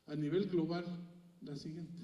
a nivel global. La siguiente.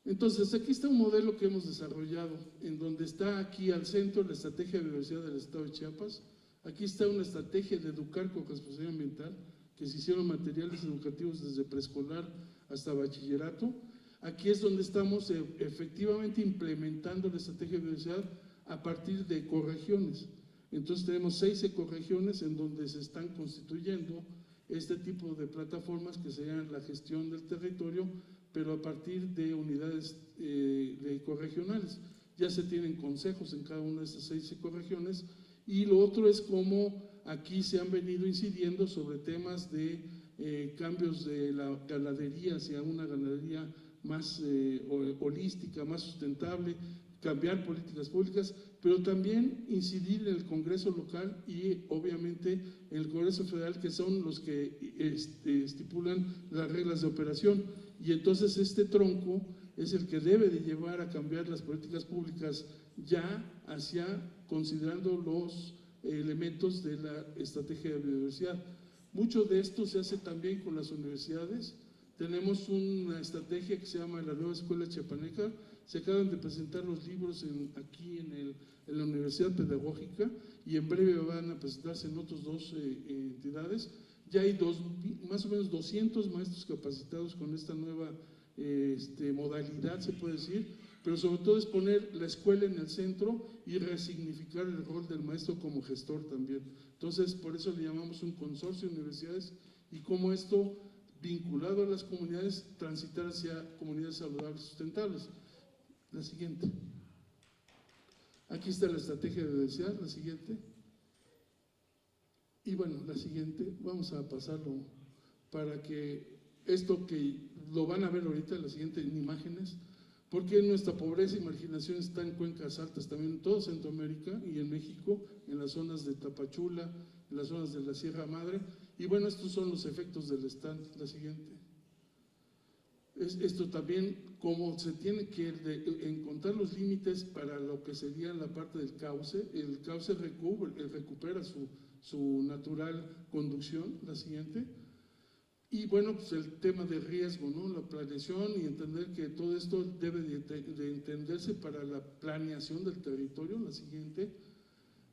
Entonces, aquí está un modelo que hemos desarrollado, en donde está aquí al centro la estrategia de biodiversidad del estado de Chiapas. Aquí está una estrategia de educar con responsabilidad ambiental, que se hicieron materiales educativos desde preescolar hasta bachillerato. Aquí es donde estamos efectivamente implementando la estrategia de biodiversidad a partir de ecorregiones. Entonces tenemos 6 ecorregiones en donde se están constituyendo este tipo de plataformas que serían la gestión del territorio, pero a partir de unidades de ecorregionales. Ya se tienen consejos en cada una de estas 6 ecorregiones, y lo otro es cómo aquí se han venido incidiendo sobre temas de cambios de la ganadería hacia una ganadería más holística, más sustentable, cambiar políticas públicas, pero también incidir en el Congreso local y obviamente en el Congreso federal, que son los que estipulan las reglas de operación. Y entonces este tronco es el que debe de llevar a cambiar las políticas públicas ya hacia considerando los elementos de la estrategia de biodiversidad. Mucho de esto se hace también con las universidades. Tenemos una estrategia que se llama la Nueva Escuela Chiapaneca. Se acaban de presentar los libros aquí en la Universidad Pedagógica, y en breve van a presentarse en otras 2 entidades. Ya hay más o menos 200 maestros capacitados con esta nueva modalidad, se puede decir, pero sobre todo es poner la escuela en el centro y resignificar el rol del maestro como gestor también. Entonces, por eso le llamamos un consorcio de universidades, y cómo esto, vinculado a las comunidades, transitar hacia comunidades saludables y sustentables. La siguiente. Aquí está la estrategia de biodiversidad, la siguiente. Y bueno, la siguiente, vamos a pasarlo para que esto que lo van a ver ahorita, la siguiente en imágenes, porque nuestra pobreza y marginación está en cuencas altas también en toda Centroamérica y en México, en las zonas de Tapachula, en las zonas de la Sierra Madre. Y bueno, estos son los efectos del stand. La siguiente. Esto también, cómo se tiene que encontrar los límites para lo que sería la parte del cauce. El cauce recupera su natural conducción. La siguiente. Y bueno, pues el tema de riesgo, ¿no? La planeación, y entender que todo esto debe de entenderse para la planeación del territorio. La siguiente.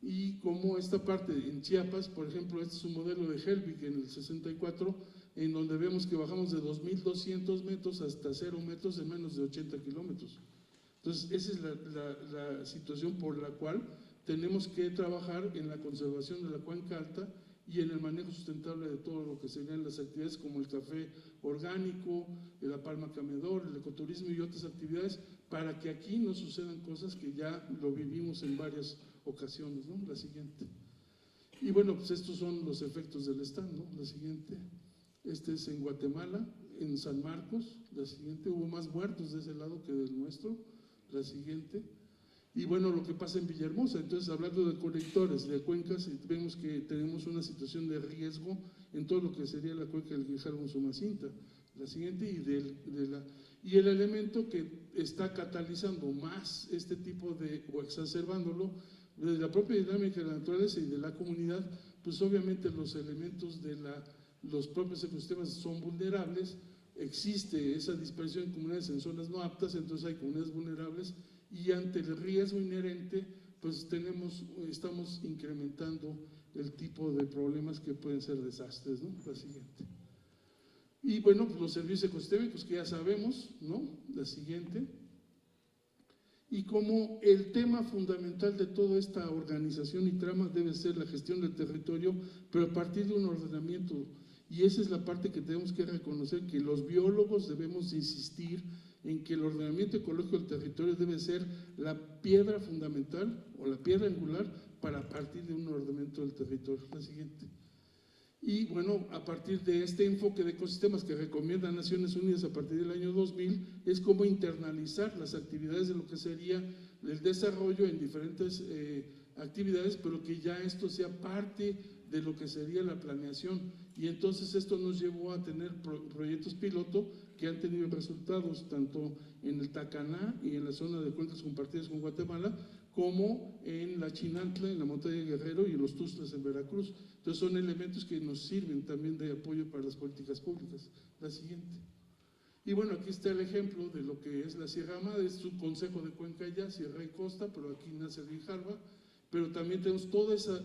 Y como esta parte en Chiapas, por ejemplo, este es un modelo de Helbig en el 64, en donde vemos que bajamos de 2.200 metros hasta 0 metros en menos de 80 kilómetros. Entonces, esa es la situación por la cual tenemos que trabajar en la conservación de la cuenca alta y en el manejo sustentable de todo lo que serían las actividades como el café orgánico, la palma camedor, el ecoturismo y otras actividades, para que aquí no sucedan cosas que ya lo vivimos en varias ocasiones, ¿no? La siguiente. Y bueno, pues estos son los efectos del stand, ¿no? La siguiente. Este es en Guatemala, en San Marcos. La siguiente. Hubo más muertos de ese lado que del nuestro. La siguiente. Y bueno, lo que pasa en Villahermosa. Entonces, hablando de colectores, de cuencas, vemos que tenemos una situación de riesgo en todo lo que sería la cuenca del Grijalvo-Usumacinta. La siguiente. Y el elemento que está catalizando más este tipo de, o exacerbándolo, de la propia dinámica de la naturaleza y de la comunidad, pues obviamente los elementos de los propios ecosistemas son vulnerables, existe esa dispersión en comunidades en zonas no aptas, entonces hay comunidades vulnerables, y ante el riesgo inherente, pues estamos incrementando el tipo de problemas que pueden ser desastres, ¿no? La siguiente. Y bueno, pues los servicios ecosistémicos que ya sabemos, ¿no? La siguiente. Y como el tema fundamental de toda esta organización y trama debe ser la gestión del territorio, pero a partir de un ordenamiento, y esa es la parte que tenemos que reconocer, que los biólogos debemos insistir en que el ordenamiento ecológico del territorio debe ser la piedra fundamental o la piedra angular para partir de un ordenamiento del territorio. La siguiente. Y bueno, a partir de este enfoque de ecosistemas que recomienda Naciones Unidas a partir del año 2000, es cómo internalizar las actividades de lo que sería el desarrollo en diferentes actividades, pero que ya esto sea parte de lo que sería la planeación. Y entonces esto nos llevó a tener proyectos piloto que han tenido resultados tanto en el Tacaná y en la zona de cuencas compartidas con Guatemala, como en la Chinantla, en la montaña de Guerrero, y en los Tuxtlas en Veracruz. Entonces son elementos que nos sirven también de apoyo para las políticas públicas. La siguiente. Y bueno, aquí está el ejemplo de lo que es la Sierra Madre, es un consejo de cuenca ya, Sierra y Costa, pero aquí nace Grijalva, pero también tenemos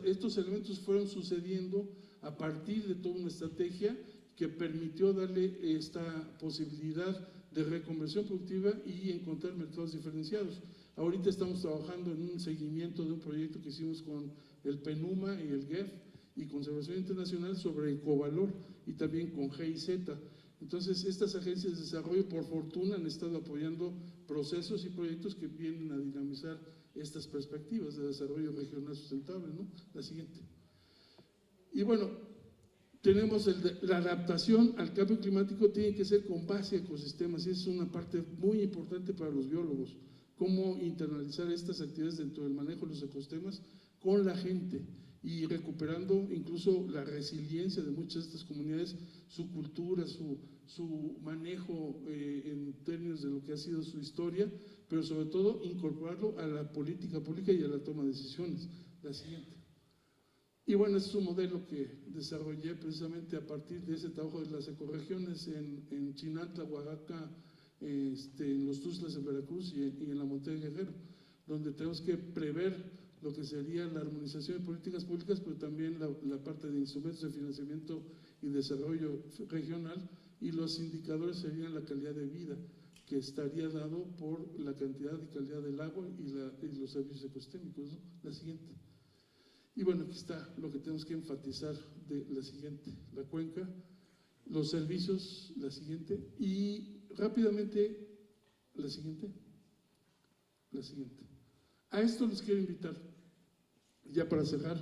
estos elementos fueron sucediendo a partir de toda una estrategia que permitió darle esta posibilidad de reconversión productiva y encontrar mercados diferenciados. Ahorita estamos trabajando en un seguimiento de un proyecto que hicimos con el PENUMA y el GEF y Conservación Internacional sobre ecovalor y también con GIZ. Entonces, estas agencias de desarrollo, por fortuna, han estado apoyando procesos y proyectos que vienen a dinamizar estas perspectivas de desarrollo regional sustentable, ¿no? La siguiente. Y bueno, tenemos la adaptación al cambio climático tiene que ser con base a ecosistemas y es una parte muy importante para los biólogos, cómo internalizar estas actividades dentro del manejo de los ecosistemas con la gente y recuperando incluso la resiliencia de muchas de estas comunidades, su cultura, su manejo en términos de lo que ha sido su historia, pero sobre todo incorporarlo a la política pública y a la toma de decisiones. La siguiente. Y bueno, este es un modelo que desarrollé precisamente a partir de ese trabajo de las ecorregiones en Chinantla, Oaxaca, en los Tuxtlas en Veracruz y en la Montaña Guerrero, donde tenemos que prever lo que sería la armonización de políticas públicas, pero también la parte de instrumentos de financiamiento y desarrollo regional, y los indicadores serían la calidad de vida, que estaría dado por la cantidad y calidad del agua y los servicios ecosistémicos, ¿no? La siguiente. Y bueno, aquí está lo que tenemos que enfatizar de la siguiente, la cuenca, los servicios, la siguiente, y rápidamente, la siguiente. A esto les quiero invitar, ya para cerrar,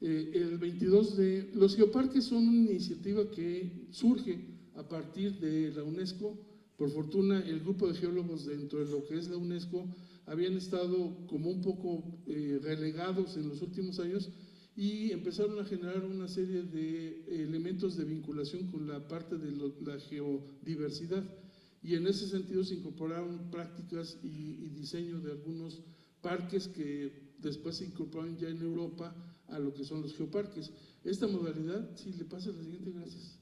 el 22 de… Los geoparques son una iniciativa que surge a partir de la UNESCO. Por fortuna, el grupo de geólogos dentro de lo que es la UNESCO habían estado como un poco relegados en los últimos años y empezaron a generar una serie de elementos de vinculación con la parte de la geodiversidad. Y en ese sentido se incorporaron prácticas y diseño de algunos parques que después se incorporaron ya en Europa a lo que son los geoparques. Esta modalidad, si le pasa la siguiente, gracias,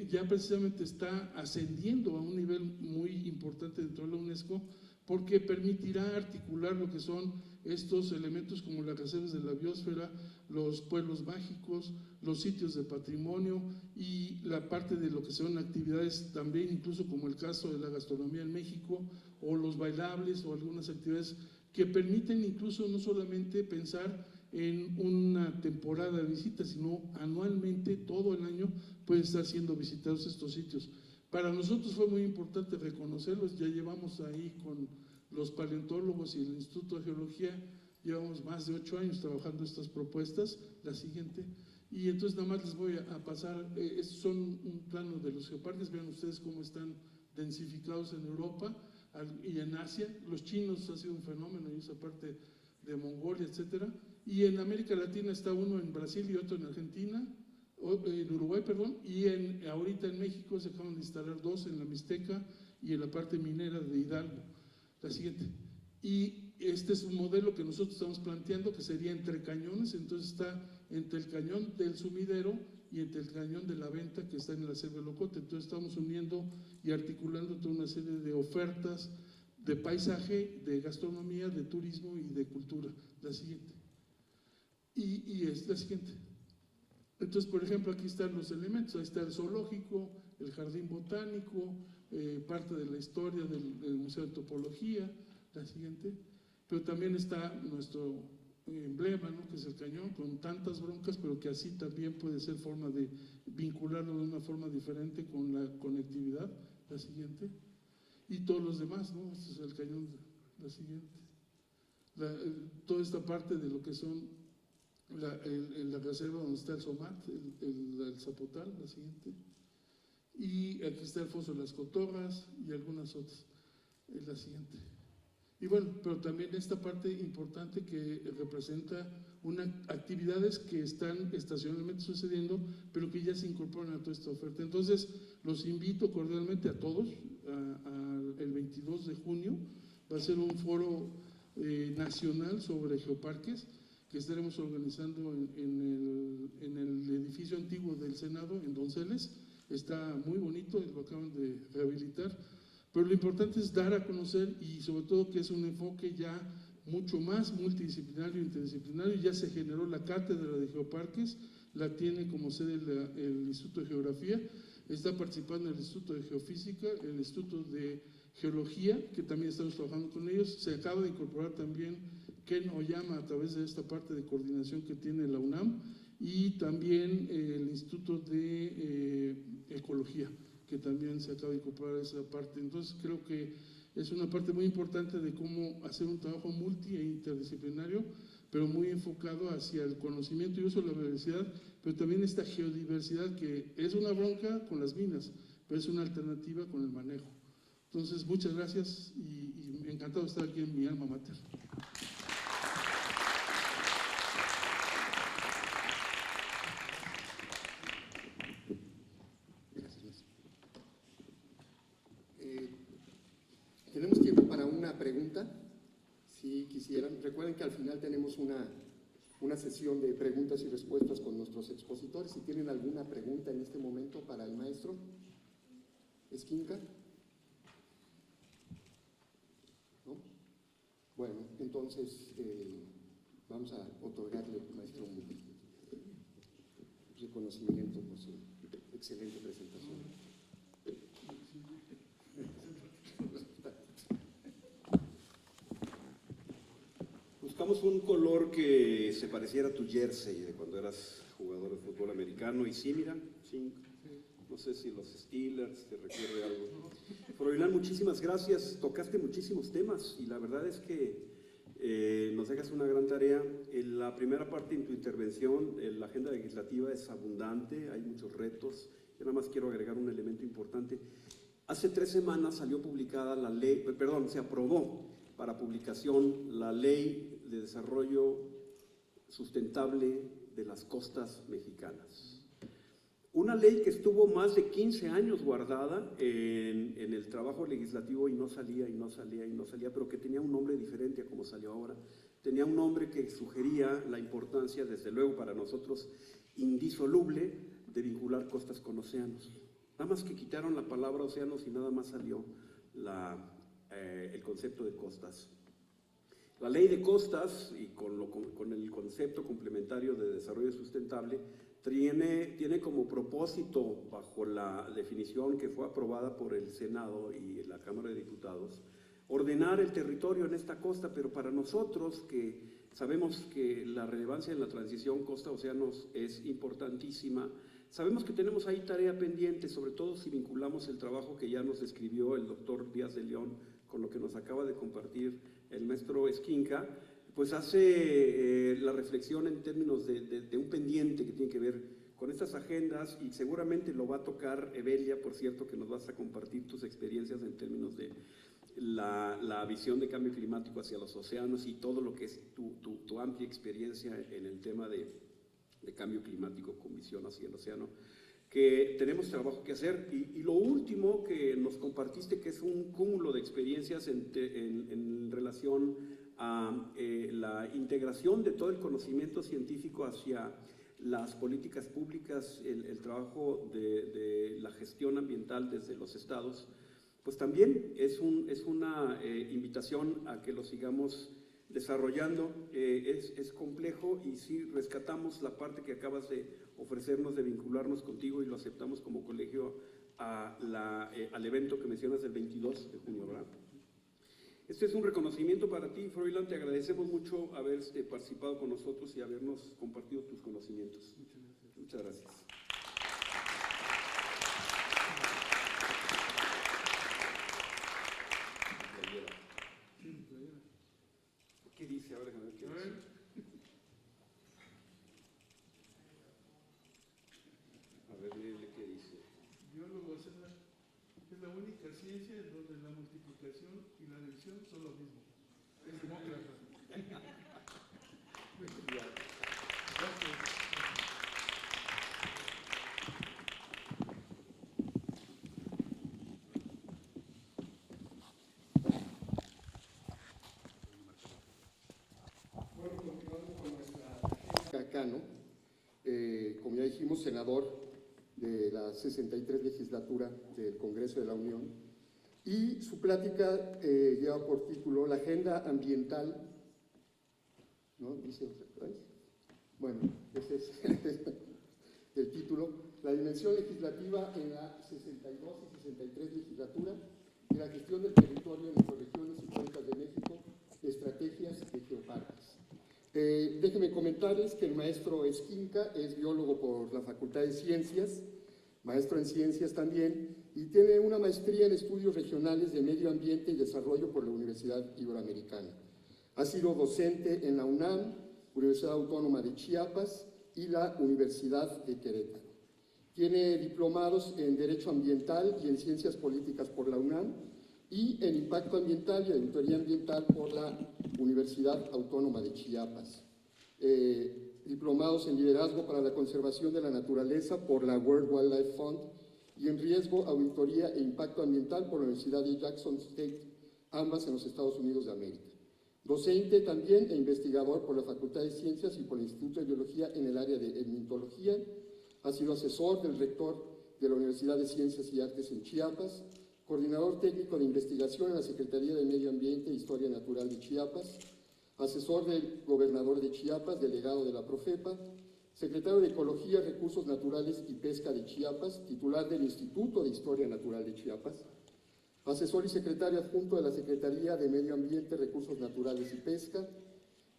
ya precisamente está ascendiendo a un nivel muy importante dentro de la UNESCO porque permitirá articular lo que son estos elementos como las reservas de la biosfera, los pueblos mágicos, los sitios de patrimonio y la parte de lo que son actividades también, incluso como el caso de la gastronomía en México, o los bailables o algunas actividades que permiten incluso no solamente pensar en una temporada de visitas, sino anualmente, todo el año, pueden estar siendo visitados estos sitios. Para nosotros fue muy importante reconocerlos, ya llevamos ahí con los paleontólogos y el Instituto de Geología, llevamos más de 8 años trabajando estas propuestas, la siguiente, y entonces nada más les voy a pasar, son un plano de los geoparques, vean ustedes cómo están densificados en Europa y en Asia, los chinos ha sido un fenómeno y esa parte de Mongolia, etcétera, y en América Latina está uno en Brasil y otro en Argentina, en Uruguay, perdón, y ahorita en México se acaban de instalar 2 en la Mixteca y en la parte minera de Hidalgo. La siguiente. Y este es un modelo que nosotros estamos planteando que sería entre cañones, entonces está entre el cañón del Sumidero y entre el cañón de la Venta que está en la Selva de Locote. Entonces estamos uniendo y articulando toda una serie de ofertas de paisaje, de gastronomía, de turismo y de cultura. La siguiente. Y es la siguiente. Entonces, por ejemplo, aquí están los elementos, ahí está el zoológico, el jardín botánico, parte de la historia del Museo de Antropología, la siguiente, pero también está nuestro emblema, ¿no? Que es el cañón, con tantas broncas, pero que así también puede ser forma de vincularlo de una forma diferente con la conectividad, la siguiente, y todos los demás, ¿no? Este es el cañón, la siguiente. Toda esta parte de lo que son la reserva donde está el Somat, el Zapotal, la siguiente. Y aquí está el Foso de las Cotorras y algunas otras, la siguiente. Y bueno, pero también esta parte importante que representa actividades que están estacionalmente sucediendo, pero que ya se incorporan a toda esta oferta. Entonces, los invito cordialmente a todos, el 22 de junio, va a ser un foro nacional sobre geoparques, que estaremos organizando en el edificio antiguo del Senado, en Donceles. Está muy bonito, lo acaban de rehabilitar, pero lo importante es dar a conocer y sobre todo que es un enfoque ya mucho más multidisciplinario, interdisciplinario. Ya se generó la cátedra de geoparques, la tiene como sede el Instituto de Geografía, está participando el Instituto de Geofísica, el Instituto de Geología, que también estamos trabajando con ellos. Se acaba de incorporar también Ken Oyama a través de esta parte de coordinación que tiene la UNAM, y también el Instituto de Ecología, que también se acaba de incorporar a esa parte. Entonces creo que es una parte muy importante de cómo hacer un trabajo multi e interdisciplinario, pero muy enfocado hacia el conocimiento y uso de la biodiversidad, pero también esta geodiversidad que es una bronca con las minas, pero es una alternativa con el manejo. Entonces, muchas gracias y encantado de estar aquí en mi alma mater. Tenemos tiempo para una pregunta, si quisieran. Recuerden que al final tenemos una sesión de preguntas y respuestas con nuestros expositores. Si tienen alguna pregunta en este momento para el maestro Esquinca. ¿No? Bueno, entonces vamos a otorgarle, maestro, un reconocimiento por su excelente presentación. Buscamos un color que se pareciera a tu jersey de cuando eras jugador de fútbol americano, y sí, mira, sí, no sé si los Steelers te recuerde algo. Froilán, muchísimas gracias, tocaste muchísimos temas y la verdad es que nos dejas una gran tarea. En la primera parte de tu intervención, la agenda legislativa es abundante, hay muchos retos. Yo nada más quiero agregar un elemento importante. Hace 3 semanas salió publicada la ley, se aprobó para publicación la Ley de Desarrollo Sustentable de las Costas Mexicanas. Una ley que estuvo más de 15 años guardada en el trabajo legislativo y no salía, pero que tenía un nombre diferente a como salió ahora. Tenía un nombre que sugería la importancia, desde luego para nosotros, indisoluble de vincular costas con océanos. Nada más que quitaron la palabra océanos y nada más salió el concepto de costas. La ley de costas, y con el concepto complementario de desarrollo sustentable, tiene como propósito, bajo la definición que fue aprobada por el Senado y la Cámara de Diputados, ordenar el territorio en esta costa, pero para nosotros que sabemos que la relevancia en la transición costa-océanos es importantísima, sabemos que tenemos ahí tarea pendiente, sobre todo si vinculamos el trabajo que ya nos describió el doctor Díaz de León con lo que nos acaba de compartir el maestro Esquinca, pues hace la reflexión en términos de un pendiente que tiene que ver con estas agendas, y seguramente lo va a tocar Evelia, por cierto, que nos vas a compartir tus experiencias en términos de la visión de cambio climático hacia los océanos y todo lo que es tu amplia experiencia en el tema de cambio climático con visión hacia el océano, que tenemos trabajo que hacer. Y lo último que nos compartiste, que es un cúmulo de experiencias en relación a la integración de todo el conocimiento científico hacia las políticas públicas, el trabajo de la gestión ambiental desde los estados, pues también es una invitación a que lo sigamos desarrollando. Es complejo, y sí rescatamos la parte que acabas de ofrecernos de vincularnos contigo, y lo aceptamos como colegio al evento que mencionas del 22 de junio, ¿verdad? Este es un reconocimiento para ti, Froilán. Te agradecemos mucho haber participado con nosotros y habernos compartido tus conocimientos. Muchas gracias. ¿Qué dice? Ahora déjame ver qué dice. A ver, léele qué dice. Biólogos es la única ciencia en donde la multiplicación y la división son lo mismo. Es demócrata. Bueno, continuando con nuestra senador de la 63 legislatura del Congreso de la Unión, y su plática lleva por título La Agenda Ambiental, ¿no? Dice otra vez. Bueno, ese es el título, la dimensión legislativa en la 62 y 63 legislatura y la gestión del territorio en microrregiones y cuencas de México, estrategias de geoparques. Déjenme comentarles que el maestro Esquinca es biólogo por la Facultad de Ciencias, maestro en ciencias también, y tiene una maestría en estudios regionales de medio ambiente y desarrollo por la Universidad Iberoamericana. Ha sido docente en la UNAM, Universidad Autónoma de Chiapas y la Universidad de Querétaro. Tiene diplomados en Derecho Ambiental y en Ciencias Políticas por la UNAM y en Impacto Ambiental y Auditoría Ambiental por la Universidad Autónoma de Chiapas. Diplomados en Liderazgo para la Conservación de la Naturaleza por la World Wildlife Fund y en Riesgo, Auditoría e Impacto Ambiental por la Universidad de Jackson State, ambas en los Estados Unidos de América. Docente también e investigador por la Facultad de Ciencias y por el Instituto de Biología en el área de etnitología. Ha sido asesor del rector de la Universidad de Ciencias y Artes en Chiapas, coordinador técnico de investigación en la Secretaría de Medio Ambiente e Historia Natural de Chiapas, asesor del gobernador de Chiapas, delegado de la Profepa, secretario de Ecología, Recursos Naturales y Pesca de Chiapas, titular del Instituto de Historia Natural de Chiapas, asesor y secretario adjunto de la Secretaría de Medio Ambiente, Recursos Naturales y Pesca,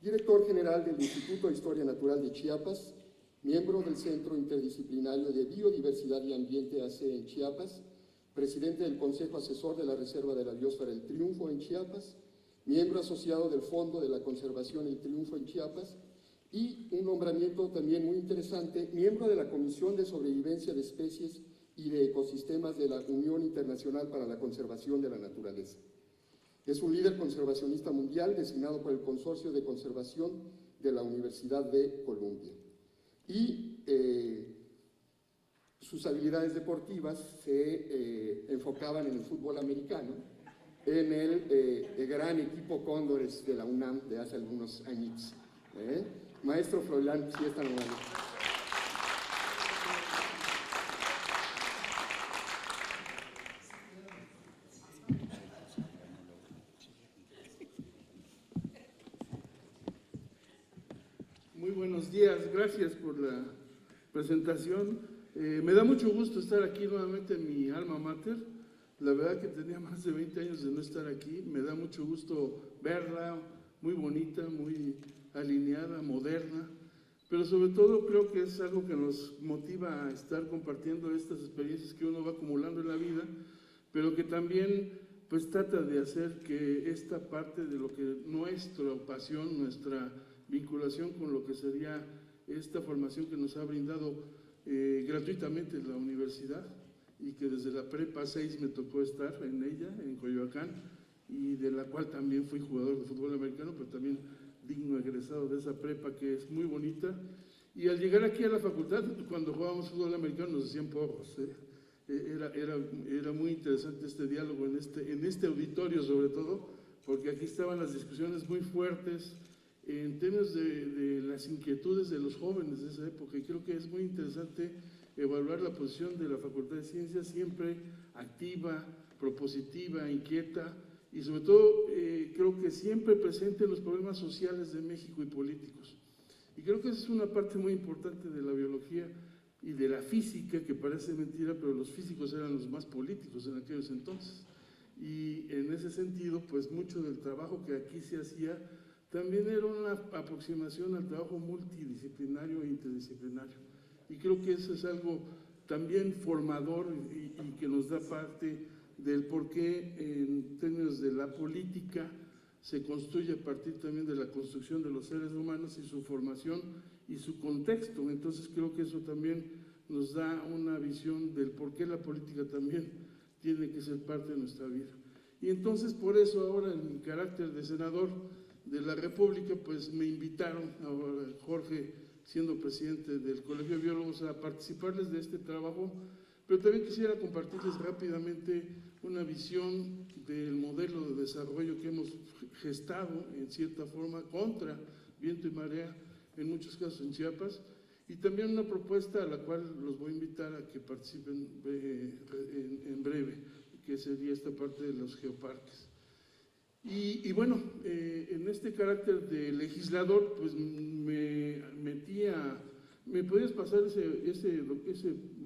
director general del Instituto de Historia Natural de Chiapas, miembro del Centro Interdisciplinario de Biodiversidad y Ambiente AC en Chiapas, presidente del Consejo Asesor de la Reserva de la Biosfera El Triunfo en Chiapas, miembro asociado del Fondo de la Conservación El Triunfo en Chiapas, y un nombramiento también muy interesante, miembro de la Comisión de Sobrevivencia de Especies y de Ecosistemas de la Unión Internacional para la Conservación de la Naturaleza. Es un líder conservacionista mundial designado por el Consorcio de Conservación de la Universidad de Columbia. Y sus habilidades deportivas se enfocaban en el fútbol americano, en el gran equipo Cóndores de la UNAM de hace algunos añitos. Maestro Froilán, si es tan amable. Muy buenos días, gracias por la presentación. Me da mucho gusto estar aquí nuevamente en mi alma mater. La verdad que tenía más de 20 años de no estar aquí. Me da mucho gusto verla, muy bonita, muy alineada, moderna. Pero sobre todo creo que es algo que nos motiva a estar compartiendo estas experiencias que uno va acumulando en la vida, pero que también pues trata de hacer que esta parte de lo que nuestra pasión, nuestra vinculación con lo que sería esta formación que nos ha brindado gratuitamente la universidad, y que desde la prepa 6 me tocó estar en ella, en Coyoacán, y de la cual también fui jugador de fútbol americano, pero también digno egresado de esa prepa que es muy bonita. Y al llegar aquí a la facultad, cuando jugábamos fútbol americano nos decían porros. Era muy interesante este diálogo en este auditorio sobre todo, porque aquí estaban las discusiones muy fuertes en términos de las inquietudes de los jóvenes de esa época, y creo que es muy interesante evaluar la posición de la Facultad de Ciencias, siempre activa, propositiva, inquieta, y sobre todo creo que siempre presente en los problemas sociales de México y políticos. Y creo que esa es una parte muy importante de la biología y de la física, que parece mentira, pero los físicos eran los más políticos en aquellos entonces. Y en ese sentido, pues mucho del trabajo que aquí se hacía también era una aproximación al trabajo multidisciplinario e interdisciplinario. Y creo que eso es algo también formador y que nos da parte del por qué en términos de la política se construye a partir también de la construcción de los seres humanos y su formación y su contexto. Entonces creo que eso también nos da una visión del por qué la política también tiene que ser parte de nuestra vida. Y entonces por eso ahora en mi carácter de senador de la República, pues me invitaron, ahora Jorge, siendo presidente del Colegio de Biólogos, a participarles de este trabajo, pero también quisiera compartirles rápidamente una visión del modelo de desarrollo que hemos gestado, en cierta forma, contra viento y marea, en muchos casos en Chiapas, Y también una propuesta a la cual los voy a invitar a que participen en breve, que sería esta parte de los geoparques. Y bueno, en este carácter de legislador, pues me metía, ¿me podías pasar ese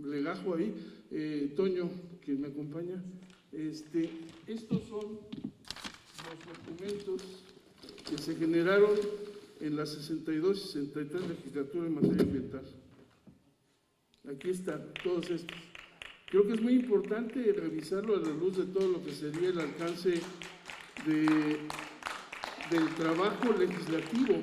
legajo ahí, Toño, que me acompaña? Estos son los documentos que se generaron en la 62 y 63 legislatura en materia ambiental. Aquí están todos estos. Creo que es muy importante revisarlo a la luz de todo lo que sería el alcance del trabajo legislativo.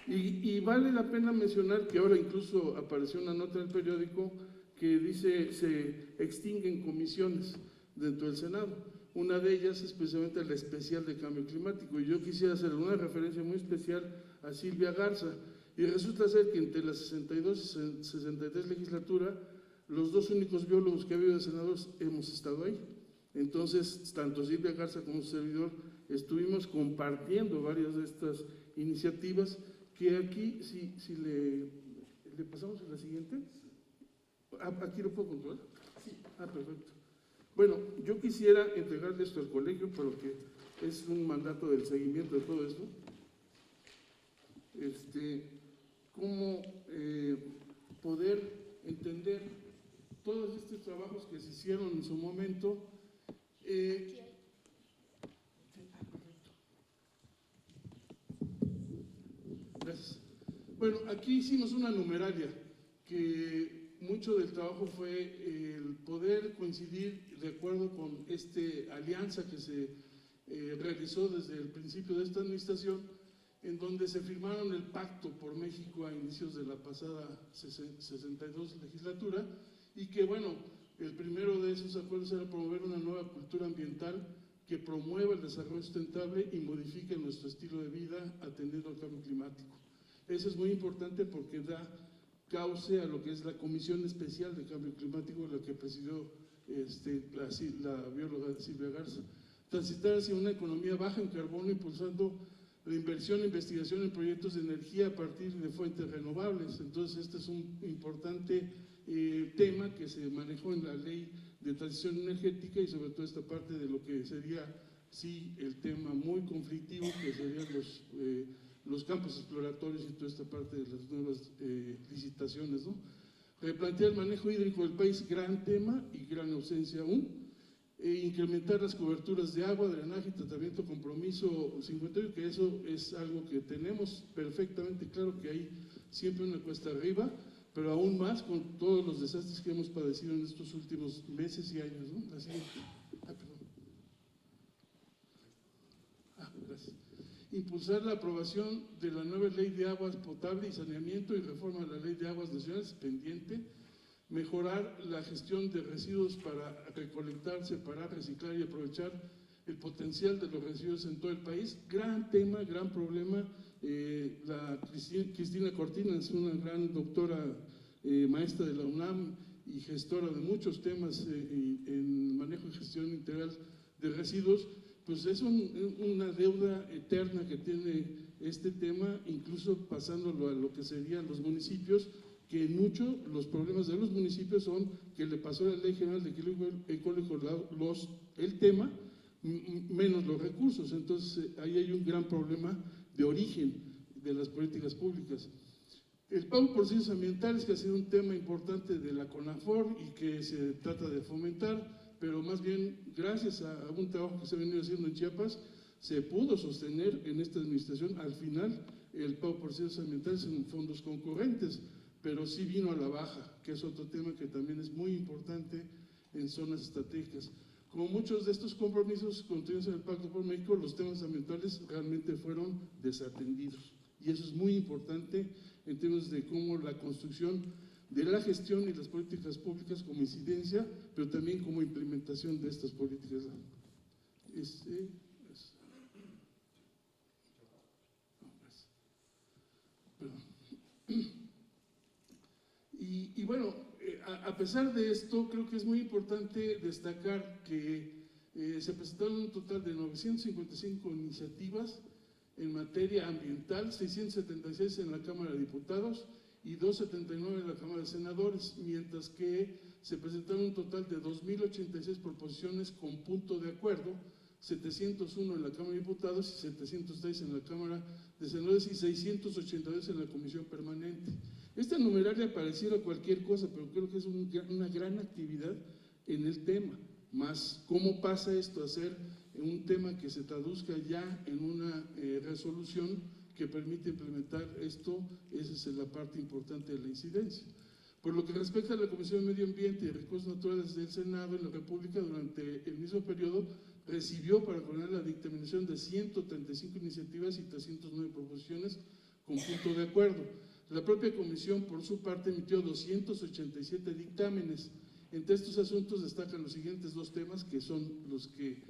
Y vale la pena mencionar que ahora incluso apareció una nota en el periódico que dice se extinguen comisiones dentro del Senado. Una de ellas es precisamente la especial de cambio climático, y yo quisiera hacer una referencia muy especial a Silvia Garza, y resulta ser que entre la 62 y 63 legislatura, los dos únicos biólogos que ha habido de senadores hemos estado ahí. Entonces, tanto Silvia Garza como su servidor estuvimos compartiendo varias de estas iniciativas, que aquí, si le pasamos a la siguiente, ¿aquí lo puedo controlar? Sí. Perfecto. Bueno, yo quisiera entregarle esto al colegio, porque es un mandato del seguimiento de todo esto. Cómo poder entender todos estos trabajos que se hicieron en su momento. Gracias. Bueno, aquí hicimos una numeralia, que mucho del trabajo fue el poder coincidir de acuerdo con esta alianza que se realizó desde el principio de esta administración, en donde se firmaron el Pacto por México a inicios de la pasada 62 legislatura, y que bueno, el primero de esos acuerdos era promover una nueva cultura ambiental que promueva el desarrollo sustentable y modifique nuestro estilo de vida atendiendo al cambio climático. Eso es muy importante porque da cauce a lo que es la Comisión Especial de Cambio Climático, la que presidió la bióloga Silvia Garza. Transitar hacia una economía baja en carbono, impulsando la inversión e investigación en proyectos de energía a partir de fuentes renovables. Entonces, este es un importante tema que se manejó en la Ley de Transición Energética, y sobre todo esta parte de lo que sería, sí, el tema muy conflictivo, que serían los campos exploratorios y toda esta parte de las nuevas licitaciones, ¿no? Replantear el manejo hídrico del país, gran tema y gran ausencia aún. Incrementar las coberturas de agua, drenaje y tratamiento, compromiso 58, que eso es algo que tenemos perfectamente claro, que hay siempre una cuesta arriba, pero aún más con todos los desastres que hemos padecido en estos últimos meses y años, ¿no? La siguiente. Perdón. Gracias. Impulsar la aprobación de la nueva Ley de Aguas Potable y Saneamiento y reforma de la Ley de Aguas Nacionales, pendiente. Mejorar la gestión de residuos para recolectar, separar, reciclar y aprovechar el potencial de los residuos en todo el país. Gran tema, gran problema. La Cristina Cortina es una gran doctora, maestra de la UNAM y gestora de muchos temas en manejo y gestión integral de residuos. Pues es una deuda eterna que tiene este tema, incluso pasándolo a lo que serían los municipios, que en mucho los problemas de los municipios son que le pasó a la Ley General de Equilibrio Ecológico el tema, menos los recursos. Entonces ahí hay un gran problema de origen de las políticas públicas. El pago por servicios ambientales, que ha sido un tema importante de la CONAFOR y que se trata de fomentar, pero más bien gracias a un trabajo que se ha venido haciendo en Chiapas, se pudo sostener en esta administración al final el pago por servicios ambientales en fondos concurrentes, pero sí vino a la baja, que es otro tema que también es muy importante en zonas estratégicas. Como muchos de estos compromisos contenidos en el Pacto por México, los temas ambientales realmente fueron desatendidos, y eso es muy importante en términos de cómo la construcción de la gestión y las políticas públicas como incidencia, pero también como implementación de estas políticas. Y bueno, a pesar de esto, creo que es muy importante destacar que se presentaron un total de 955 iniciativas en materia ambiental, 676 en la Cámara de Diputados y 279 en la Cámara de Senadores, mientras que se presentaron un total de 2.086 proposiciones con punto de acuerdo, 701 en la Cámara de Diputados y 706 en la Cámara de Senadores y 682 en la Comisión Permanente. Esta numeralia pareciera cualquier cosa, pero creo que es una gran actividad en el tema, más cómo pasa esto a ser un tema que se traduzca ya en una resolución que permite implementar esto. Esa es la parte importante de la incidencia. Por lo que respecta a la Comisión de Medio Ambiente y Recursos Naturales del Senado en la República, durante el mismo periodo recibió para poner la dictaminación de 135 iniciativas y 309 proposiciones con punto de acuerdo. La propia comisión, por su parte, emitió 287 dictámenes. Entre estos asuntos destacan los siguientes dos temas, que son los que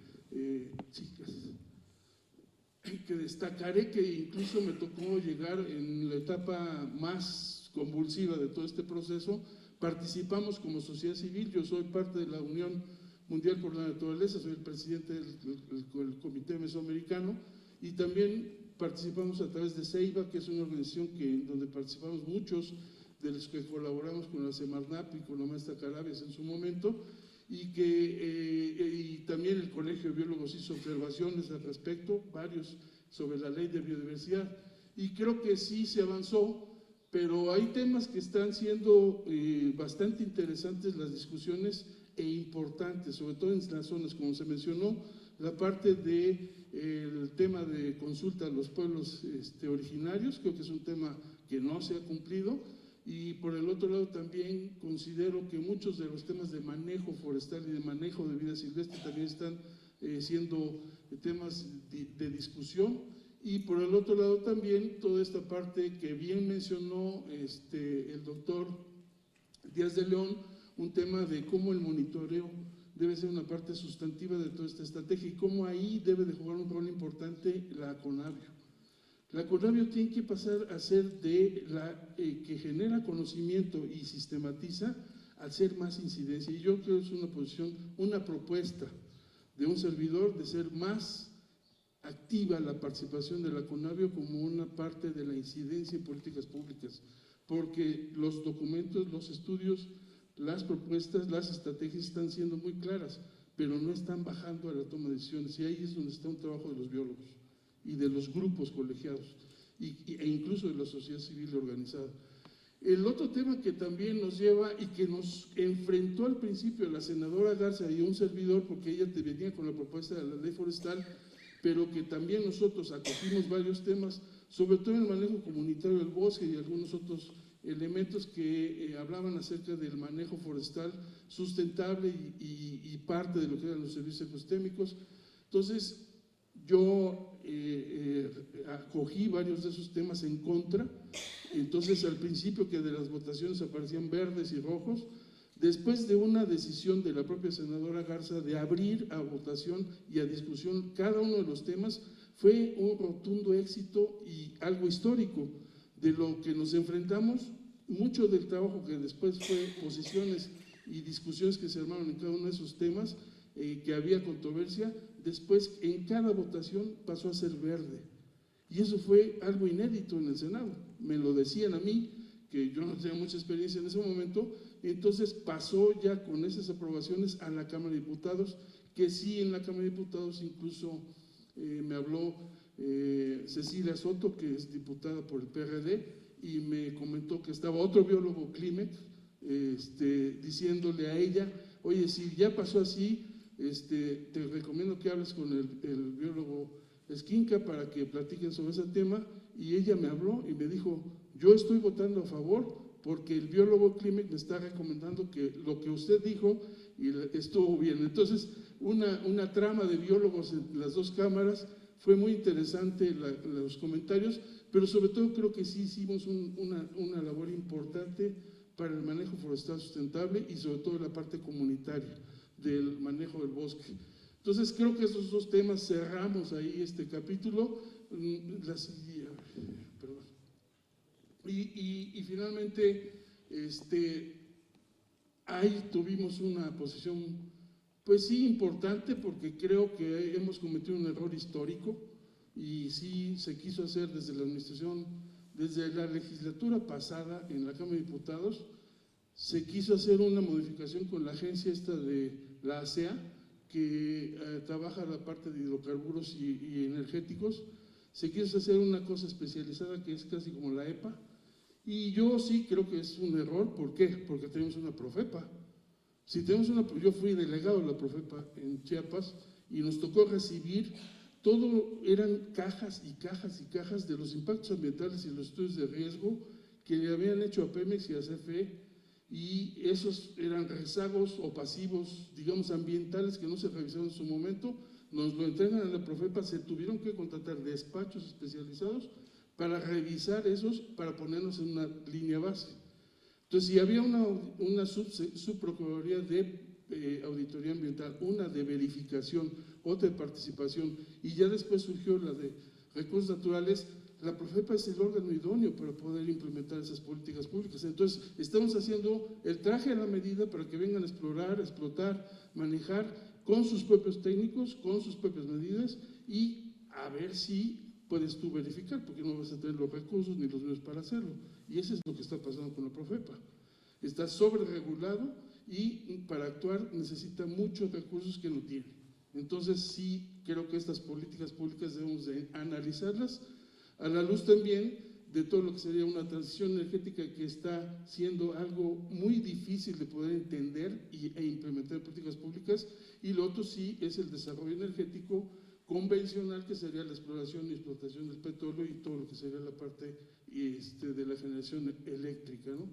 destacaré, que incluso me tocó llegar en la etapa más convulsiva de todo este proceso. Participamos como sociedad civil, yo soy parte de la Unión Mundial por la Naturaleza, soy el presidente del Comité Mesoamericano, y también participamos a través de CEIBA, que es una organización donde participamos muchos de los que colaboramos con la Semarnap y con la maestra Carabias en su momento, y también el Colegio de Biólogos hizo observaciones al respecto, varios, sobre la ley de biodiversidad, y creo que sí se avanzó, pero hay temas que están siendo bastante interesantes las discusiones e importantes, sobre todo en las zonas, como se mencionó, la parte del tema de consulta a los pueblos originarios, creo que es un tema que no se ha cumplido, y por el otro lado también considero que muchos de los temas de manejo forestal y de manejo de vida silvestre también están siendo temas de discusión, y por el otro lado también toda esta parte que bien mencionó el doctor Díaz de León, un tema de cómo el monitoreo debe ser una parte sustantiva de toda esta estrategia y cómo ahí debe de jugar un rol importante la CONABIO. La CONABIO tiene que pasar a ser de la que genera conocimiento y sistematiza al ser más incidencia. Y yo creo que es una posición, una propuesta de un servidor de ser más activa la participación de la CONABIO como una parte de la incidencia en políticas públicas, porque los documentos, los estudios, las propuestas, las estrategias están siendo muy claras, pero no están bajando a la toma de decisiones, y ahí es donde está un trabajo de los biólogos y de los grupos colegiados e incluso de la sociedad civil organizada. El otro tema que también nos lleva y que nos enfrentó al principio la senadora Garza y un servidor, porque ella venía con la propuesta de la ley forestal, pero que también nosotros acogimos varios temas, sobre todo el manejo comunitario del bosque y algunos otros elementos que hablaban acerca del manejo forestal sustentable y parte de lo que eran los servicios ecosistémicos. Entonces, yo acogí varios de esos temas en contra. Entonces, al principio, que de las votaciones aparecían verdes y rojos, después de una decisión de la propia senadora Garza de abrir a votación y a discusión cada uno de los temas, fue un rotundo éxito y algo histórico. De lo que nos enfrentamos, mucho del trabajo que después fue posiciones y discusiones que se armaron en cada uno de esos temas, que había controversia, después en cada votación pasó a ser verde. Y eso fue algo inédito en el Senado. Me lo decían a mí, que yo no tenía mucha experiencia en ese momento. Entonces pasó ya con esas aprobaciones a la Cámara de Diputados, que sí, en la Cámara de Diputados incluso me habló Cecilia Soto, que es diputada por el PRD, y me comentó que estaba otro biólogo, Klimek, diciéndole a ella: oye, si ya pasó así, te recomiendo que hables con el biólogo Esquinca para que platiquen sobre ese tema. Y ella me habló y me dijo: yo estoy votando a favor porque el biólogo Klimek me está recomendando que lo que usted dijo y estuvo bien. Entonces, una trama de biólogos en las dos cámaras. Fue muy interesante los comentarios, pero sobre todo creo que sí hicimos una labor importante para el manejo forestal sustentable y sobre todo la parte comunitaria del manejo del bosque. Entonces creo que esos dos temas cerramos ahí este capítulo. Y finalmente ahí tuvimos una posición, pues sí, importante, porque creo que hemos cometido un error histórico y sí se quiso hacer desde la administración desde la legislatura pasada en la Cámara de Diputados se quiso hacer una modificación con la agencia esta de la ASEA, que trabaja la parte de hidrocarburos y energéticos. Se quiso hacer una cosa especializada que es casi como la EPA, y yo sí creo que es un error. ¿Por qué? Porque tenemos una Profepa. Si tenemos yo fui delegado de la Profepa en Chiapas y nos tocó recibir, todo eran cajas y cajas y cajas de los impactos ambientales y los estudios de riesgo que le habían hecho a Pemex y a CFE, y esos eran rezagos o pasivos, digamos, ambientales que no se revisaron en su momento. Nos lo entregan a la Profepa, se tuvieron que contratar despachos especializados para revisar esos, para ponernos en una línea base. Entonces, si había una subprocuraduría de auditoría ambiental, una de verificación, otra de participación, y ya después surgió la de recursos naturales, la Profepa es el órgano idóneo para poder implementar esas políticas públicas. Entonces, estamos haciendo el traje a la medida para que vengan a explorar, explotar, manejar con sus propios técnicos, con sus propias medidas, y a ver si puedes tú verificar, porque no vas a tener los recursos ni los medios para hacerlo. Y eso es lo que está pasando con la Profepa. Está sobreregulado y para actuar necesita muchos recursos que no tiene. Entonces, sí creo que estas políticas públicas debemos de analizarlas a la luz también de todo lo que sería una transición energética que está siendo algo muy difícil de poder entender e implementar en políticas públicas, y lo otro sí es el desarrollo energético convencional, que sería la exploración y explotación del petróleo y todo lo que sería la parte de la generación eléctrica, ¿no?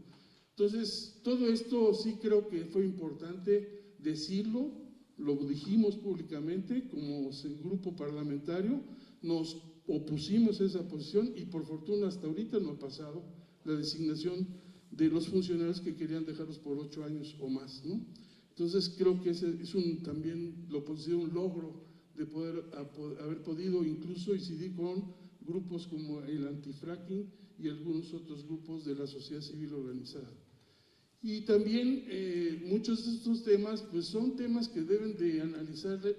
Entonces, todo esto sí creo que fue importante decirlo, lo dijimos públicamente como grupo parlamentario, nos opusimos a esa posición y por fortuna hasta ahorita no ha pasado la designación de los funcionarios que querían dejarlos por 8 años o más, ¿no? Entonces creo que ese es también lo considero un logro de poder haber podido incluso incidir con grupos como el antifracking y algunos otros grupos de la sociedad civil organizada. Y también muchos de estos temas pues son temas que deben de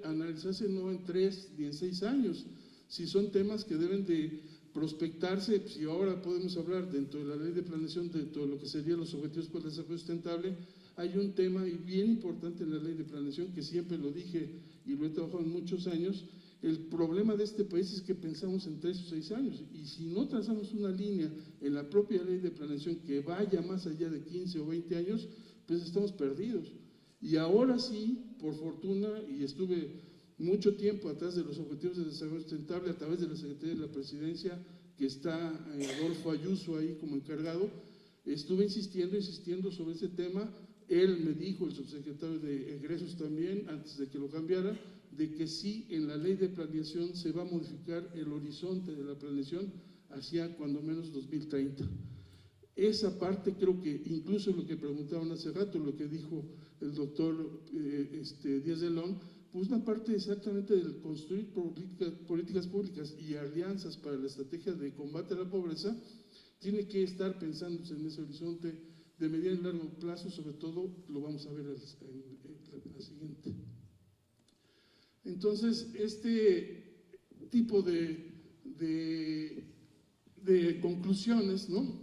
analizarse no en 3 ni en 6 años, si son temas que deben de prospectarse. Si ahora podemos hablar dentro de la ley de planeación, dentro de lo que serían los objetivos para el desarrollo sustentable, hay un tema bien importante en la ley de planeación que siempre lo dije y lo he trabajado en muchos años. El problema de este país es que pensamos en 3 o 6 años, y si no trazamos una línea en la propia ley de planeación que vaya más allá de 15 o 20 años, pues estamos perdidos. Y ahora sí, por fortuna, y estuve mucho tiempo atrás de los objetivos de desarrollo sustentable a través de la Secretaría de la Presidencia, que está Adolfo Ayuso ahí como encargado, estuve insistiendo sobre ese tema. Él me dijo, el subsecretario de Egresos también, antes de que lo cambiara, de que sí, en la ley de planeación se va a modificar el horizonte de la planeación hacia cuando menos 2030. Esa parte creo que incluso lo que preguntaban hace rato, lo que dijo el doctor Díaz de León, pues una parte exactamente del construir políticas públicas y alianzas para la estrategia de combate a la pobreza, tiene que estar pensándose en ese horizonte de mediano y largo plazo. Sobre todo lo vamos a ver en la siguiente. Entonces, este tipo de conclusiones, ¿no?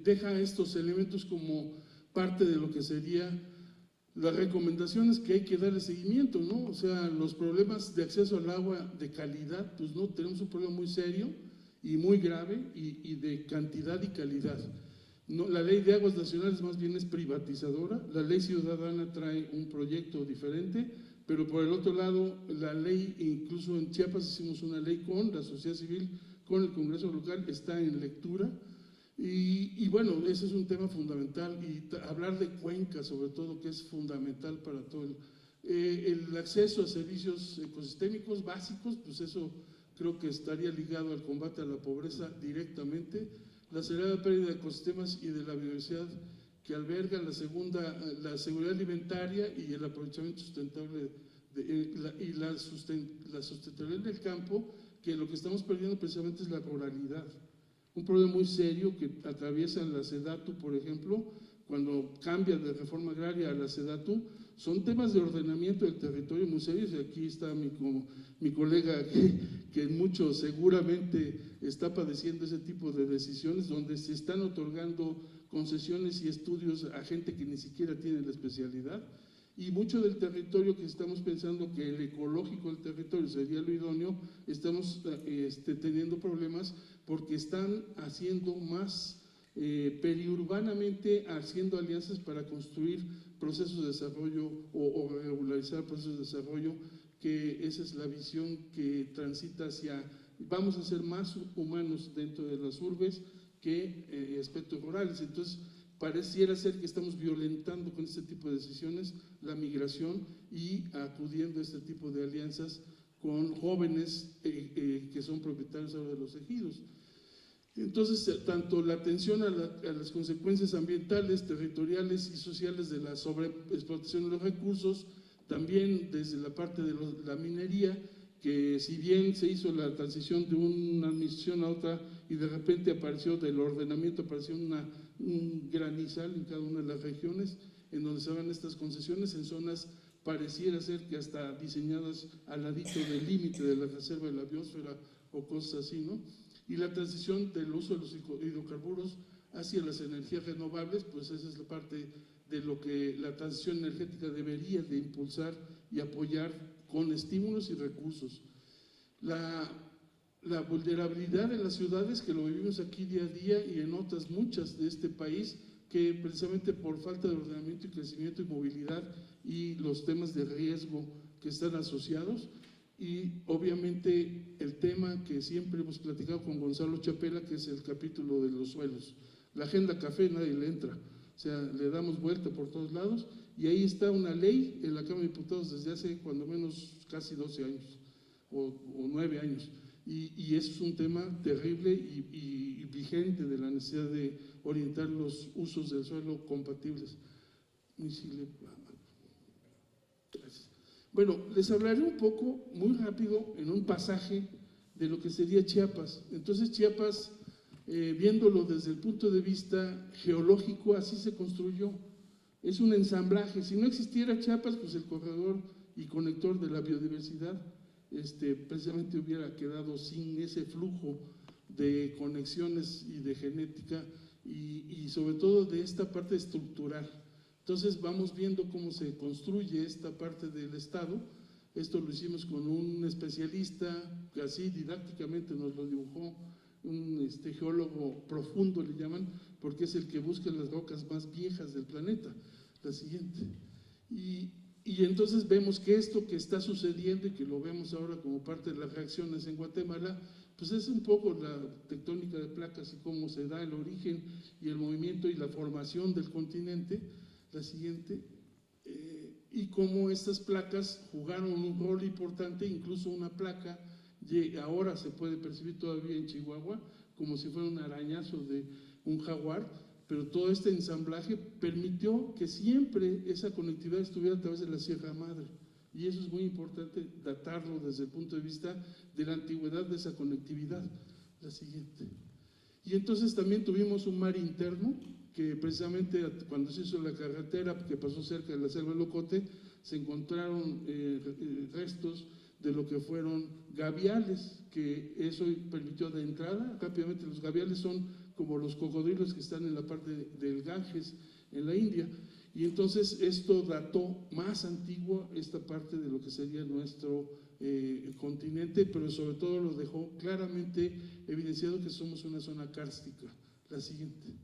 Deja estos elementos como parte de lo que sería las recomendaciones que hay que darle seguimiento, ¿no? O sea, los problemas de acceso al agua de calidad, pues no, tenemos un problema muy serio y muy grave, y de cantidad y calidad. No, la ley de aguas nacionales más bien es privatizadora, la ley ciudadana trae un proyecto diferente, pero por el otro lado, la ley, incluso en Chiapas hicimos una ley con la sociedad civil, con el Congreso local, está en lectura. Y bueno, ese es un tema fundamental, y hablar de cuencas sobre todo, que es fundamental para todo el acceso a servicios ecosistémicos básicos, pues eso creo que estaría ligado al combate a la pobreza directamente. La acelerada pérdida de ecosistemas y de la biodiversidad que alberga la seguridad alimentaria y el aprovechamiento sustentable y la sustentabilidad del campo, que lo que estamos perdiendo precisamente es la ruralidad. Un problema muy serio que atraviesa la SEDATU, por ejemplo, cuando cambia de reforma agraria a la SEDATU, son temas de ordenamiento del territorio muy serios, y aquí está mi colega que mucho seguramente está padeciendo ese tipo de decisiones, donde se están otorgando concesiones y estudios a gente que ni siquiera tiene la especialidad, y mucho del territorio que estamos pensando que el ecológico del territorio sería lo idóneo, estamos teniendo problemas porque están haciendo más periurbanamente, haciendo alianzas para construir procesos de desarrollo o regularizar procesos de desarrollo, que esa es la visión que transita hacia, vamos a ser más humanos dentro de las urbes que aspectos rurales. Entonces, pareciera ser que estamos violentando con este tipo de decisiones la migración y acudiendo a este tipo de alianzas con jóvenes que son propietarios ahora de los ejidos. Entonces, tanto la atención a las consecuencias ambientales, territoriales y sociales de la sobreexplotación de los recursos, también desde la parte de la minería, que si bien se hizo la transición de una administración a otra y de repente apareció del ordenamiento, apareció un granizal en cada una de las regiones en donde se dan estas concesiones en zonas pareciera ser que hasta diseñadas al ladito del límite de la reserva de la biosfera o cosas así, ¿no? Y la transición del uso de los hidrocarburos hacia las energías renovables, pues esa es la parte de lo que la transición energética debería de impulsar y apoyar con estímulos y recursos. La vulnerabilidad de las ciudades, que lo vivimos aquí día a día y en otras muchas de este país, que precisamente por falta de ordenamiento y crecimiento y movilidad y los temas de riesgo que están asociados, y obviamente el tema que siempre hemos platicado con Gonzalo Chapela, que es el capítulo de los suelos. La agenda café nadie le entra, o sea, le damos vuelta por todos lados, y ahí está una ley en la Cámara de Diputados desde hace cuando menos casi 12 años o 9 años, y es un tema terrible y vigente de la necesidad de orientar los usos del suelo compatibles. Gracias. Bueno, les hablaré un poco, muy rápido, en un pasaje de lo que sería Chiapas. Entonces Chiapas, viéndolo desde el punto de vista geológico, así se construyó. Es un ensamblaje. Si no existiera Chiapas, pues el corredor y conector de la biodiversidad precisamente hubiera quedado sin ese flujo de conexiones y de genética y sobre todo de esta parte estructural. Entonces vamos viendo cómo se construye esta parte del Estado. Esto lo hicimos con un especialista que así didácticamente nos lo dibujó, un geólogo profundo le llaman, porque es el que busca las rocas más viejas del planeta. La siguiente. Y entonces vemos que esto que está sucediendo y que lo vemos ahora como parte de las reacciones en Guatemala, pues es un poco la tectónica de placas y cómo se da el origen y el movimiento y la formación del continente. La siguiente. Y cómo estas placas jugaron un rol importante, incluso una placa ahora se puede percibir todavía en Chihuahua como si fuera un arañazo de un jaguar, pero todo este ensamblaje permitió que siempre esa conectividad estuviera a través de la Sierra Madre, y eso es muy importante datarlo desde el punto de vista de la antigüedad de esa conectividad. La siguiente. Y entonces también tuvimos un mar interno, que precisamente cuando se hizo la carretera que pasó cerca de la selva del Ocote, se encontraron restos de lo que fueron gaviales, que eso permitió de entrada rápidamente. Los gaviales son como los cocodrilos que están en la parte del Ganges, en la India, y entonces esto dató más antiguo esta parte de lo que sería nuestro continente, pero sobre todo lo dejó claramente evidenciado que somos una zona kárstica. La siguiente.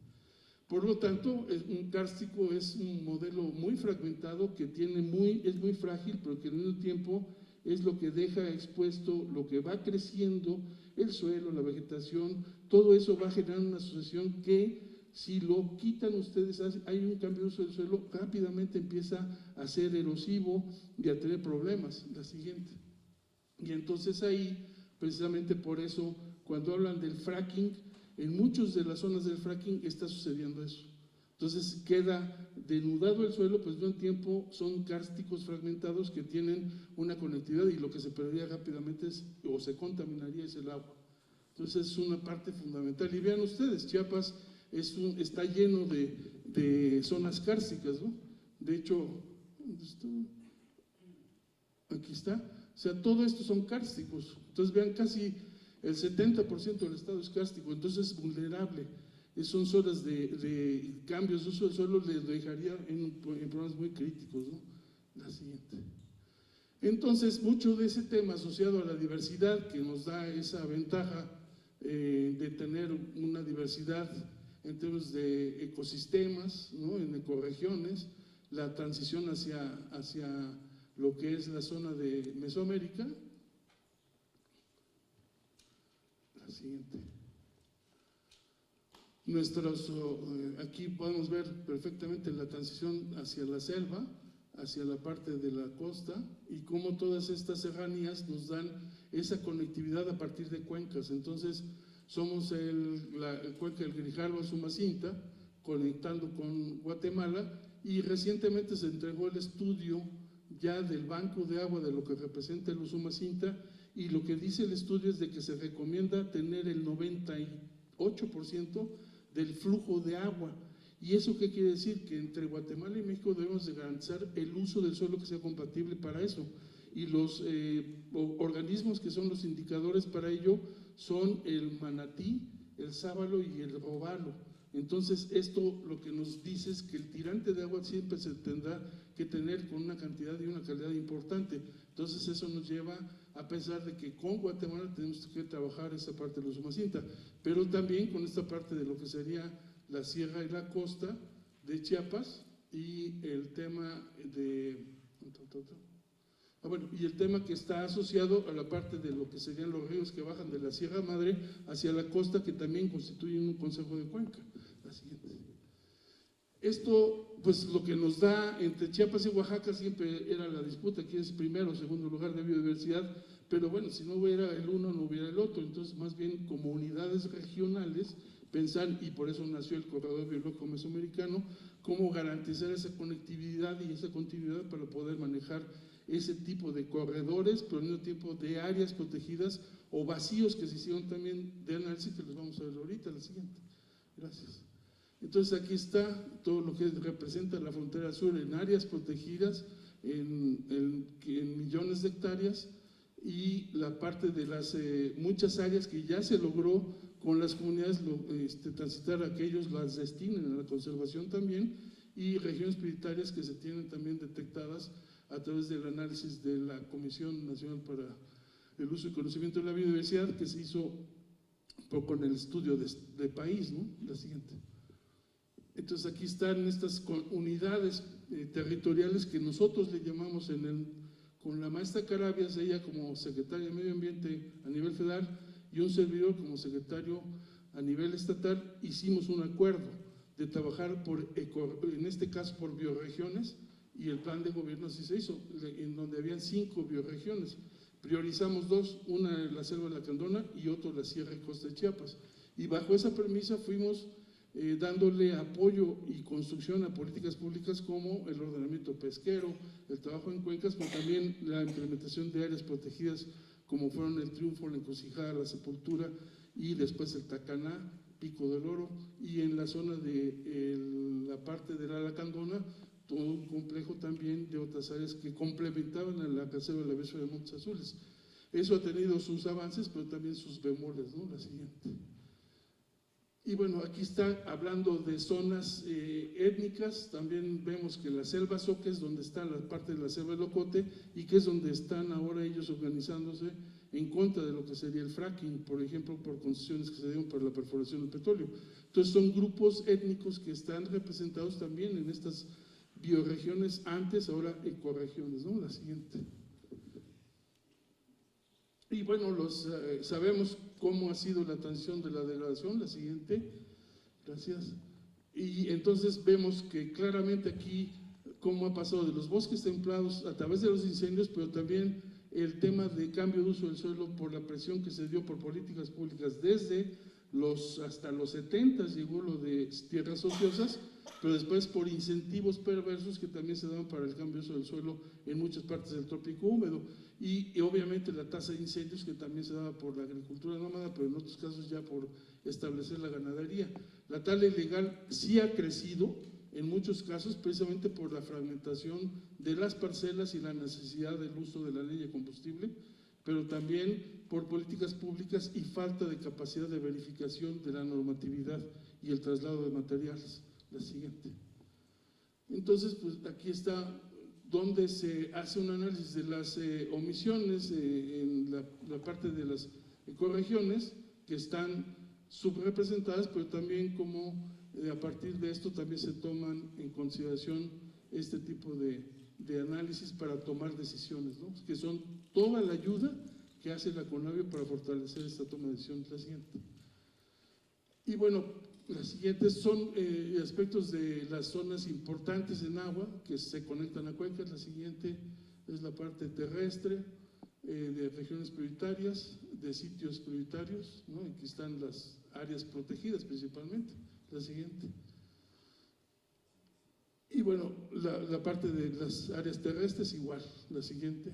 Por lo tanto, un kárstico es un modelo muy fragmentado que es muy frágil, pero que al mismo tiempo es lo que deja expuesto, lo que va creciendo, el suelo, la vegetación, todo eso va generando una asociación que si lo quitan ustedes, hay un cambio de uso del suelo, rápidamente empieza a ser erosivo y a tener problemas. La siguiente. Y entonces ahí, precisamente por eso, cuando hablan del fracking, en muchas de las zonas del fracking está sucediendo eso. Entonces queda denudado el suelo, pues de un tiempo son kársticos fragmentados que tienen una conectividad y lo que se perdería rápidamente o se contaminaría es el agua. Entonces es una parte fundamental. Y vean ustedes, Chiapas está lleno de zonas kársticas, ¿no? De hecho, ¿Dónde está? Aquí está. O sea, todo esto son kársticos. Entonces vean, casi el 70% del estado es kárstico, entonces es vulnerable. Son zonas de cambios de uso del suelo, les dejaría en problemas muy críticos, ¿no? La siguiente. Entonces, mucho de ese tema asociado a la diversidad, que nos da esa ventaja de tener una diversidad en términos de ecosistemas, ¿no? En ecorregiones, la transición hacia lo que es la zona de Mesoamérica. La siguiente. Aquí podemos ver perfectamente la transición hacia la selva, hacia la parte de la costa, y cómo todas estas serranías nos dan esa conectividad a partir de cuencas. Entonces, somos la cuenca del Grijalva-Sumacinta, conectando con Guatemala, y recientemente se entregó el estudio ya del banco de agua de lo que representa el Usumacinta, y lo que dice el estudio es de que se recomienda tener el 98% del flujo de agua. ¿Y eso qué quiere decir? Que entre Guatemala y México debemos de garantizar el uso del suelo que sea compatible para eso. Y los organismos que son los indicadores para ello son el manatí, el sábalo y el robalo. Entonces, esto lo que nos dice es que el tirante de agua siempre se tendrá que tener con una cantidad y una calidad importante. Entonces, eso nos lleva a pensar de que con Guatemala tenemos que trabajar esa parte de los Usumacinta, pero también con esta parte de lo que sería la sierra y la costa de Chiapas, y el tema y el tema que está asociado a la parte de lo que serían los ríos que bajan de la Sierra Madre hacia la costa, que también constituyen un consejo de cuenca. La siguiente. Esto, pues lo que nos da entre Chiapas y Oaxaca siempre era la disputa, quién es primero o segundo lugar de biodiversidad, pero bueno, si no hubiera el uno, no hubiera el otro. Entonces, más bien como unidades regionales, pensar, y por eso nació el Corredor Biológico Mesoamericano, cómo garantizar esa conectividad y esa continuidad para poder manejar ese tipo de corredores, pero al mismo tiempo de áreas protegidas o vacíos que se hicieron también de análisis, que los vamos a ver ahorita, la siguiente. Gracias. Entonces aquí está todo lo que representa la frontera sur en áreas protegidas, en millones de hectáreas, y la parte de las muchas áreas que ya se logró con las comunidades transitar a que ellos las destinen a la conservación también, y regiones prioritarias que se tienen también detectadas a través del análisis de la Comisión Nacional para el Uso y Conocimiento de la Biodiversidad, que se hizo con el estudio de país, ¿no? La siguiente. Entonces aquí están estas unidades territoriales que nosotros le llamamos con la maestra Carabias, ella como secretaria de Medio Ambiente a nivel federal y un servidor como secretario a nivel estatal, hicimos un acuerdo de trabajar en este caso por bioregiones, y el plan de gobierno así se hizo, en donde habían 5 bioregiones. Priorizamos 2, una la selva de la Candona y otra la Sierra y Costa de Chiapas. Y bajo esa premisa fuimos dándole apoyo y construcción a políticas públicas como el ordenamiento pesquero, el trabajo en cuencas, pero también la implementación de áreas protegidas como fueron el Triunfo, la Encrucijada, la Sepultura y después el Tacaná, Pico del Oro, y en la zona de la parte de la Lacandona, todo un complejo también de otras áreas que complementaban a la Reserva de la Biosfera de Montes Azules. Eso ha tenido sus avances, pero también sus bemoles, ¿no? La siguiente. Y bueno, aquí está hablando de zonas étnicas. También vemos que la selva Soque es donde está la parte de la selva de Locote, y que es donde están ahora ellos organizándose en contra de lo que sería el fracking, por ejemplo, por concesiones que se dieron para la perforación del petróleo. Entonces son grupos étnicos que están representados también en estas bioregiones antes, ahora ecorregiones, ¿no? La siguiente. Y bueno, sabemos cómo ha sido la transición de la degradación, la siguiente, gracias. Y entonces vemos que claramente aquí cómo ha pasado de los bosques templados a través de los incendios, pero también el tema de cambio de uso del suelo por la presión que se dio por políticas públicas desde hasta los 70 llegó lo de tierras ociosas, pero después por incentivos perversos que también se daban para el cambio de uso del suelo en muchas partes del trópico húmedo, y obviamente la tasa de incendios que también se daba por la agricultura nómada, pero en otros casos ya por establecer la ganadería. La tala ilegal sí ha crecido en muchos casos precisamente por la fragmentación de las parcelas y la necesidad del uso de la ley de combustible, pero también por políticas públicas y falta de capacidad de verificación de la normatividad y el traslado de materiales. La siguiente. Entonces, pues aquí está donde se hace un análisis de las omisiones en la parte de las ecorregiones que están subrepresentadas, pero también como a partir de esto también se toman en consideración este tipo de análisis para tomar decisiones, ¿no? Que son toda la ayuda que hace la CONAVIO para fortalecer esta toma de decisiones. La siguiente. Y bueno, las siguientes son aspectos de las zonas importantes en agua que se conectan a cuencas. La siguiente es la parte terrestre, de regiones prioritarias, de sitios prioritarios, ¿no? Aquí están las áreas protegidas principalmente. La siguiente. Y bueno, la parte de las áreas terrestres igual. La siguiente.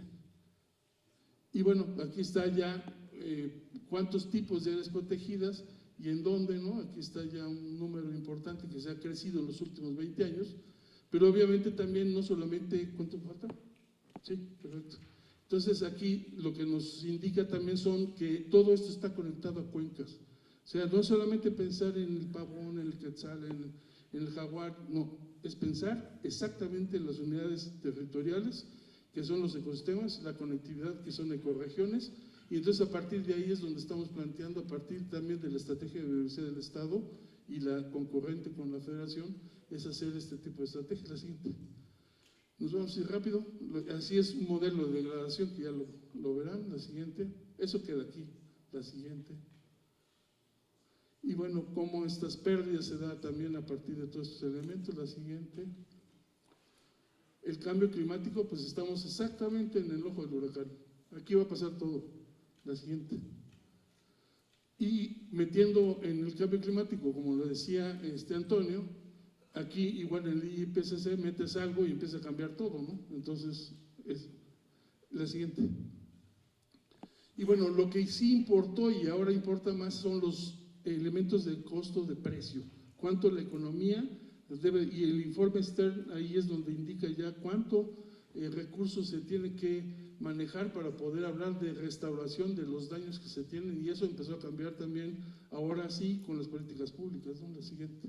Y bueno, aquí está ya cuántos tipos de áreas protegidas y en dónde, ¿no? Aquí está ya un número importante que se ha crecido en los últimos 20 años, pero obviamente también no solamente, ¿cuánto falta? Sí, perfecto. Entonces aquí lo que nos indica también son que todo esto está conectado a cuencas. O sea, no es solamente pensar en el pavón, en el quetzal, en el jaguar, no, es pensar exactamente en las unidades territoriales, que son los ecosistemas, la conectividad, que son ecorregiones, y entonces a partir de ahí es donde estamos planteando, a partir también de la estrategia de biodiversidad del Estado y la concurrente con la Federación, es hacer este tipo de estrategias. La siguiente. Nos vamos a ir rápido, así es un modelo de degradación que ya lo verán. La siguiente, eso queda aquí. La siguiente. Y bueno, cómo estas pérdidas se da también a partir de todos estos elementos. La siguiente. El cambio climático, pues estamos exactamente en el ojo del huracán. Aquí va a pasar todo. La siguiente. Y metiendo en el cambio climático, como lo decía Antonio, aquí igual en el IPCC metes algo y empieza a cambiar todo, ¿no? Entonces, es la siguiente. Y bueno, lo que sí importó y ahora importa más son los elementos del costo de precio. Cuánto la economía debe, y el informe Stern ahí es donde indica ya cuánto recursos se tiene que manejar para poder hablar de restauración de los daños que se tienen, y eso empezó a cambiar también ahora sí con las políticas públicas, ¿no? La siguiente.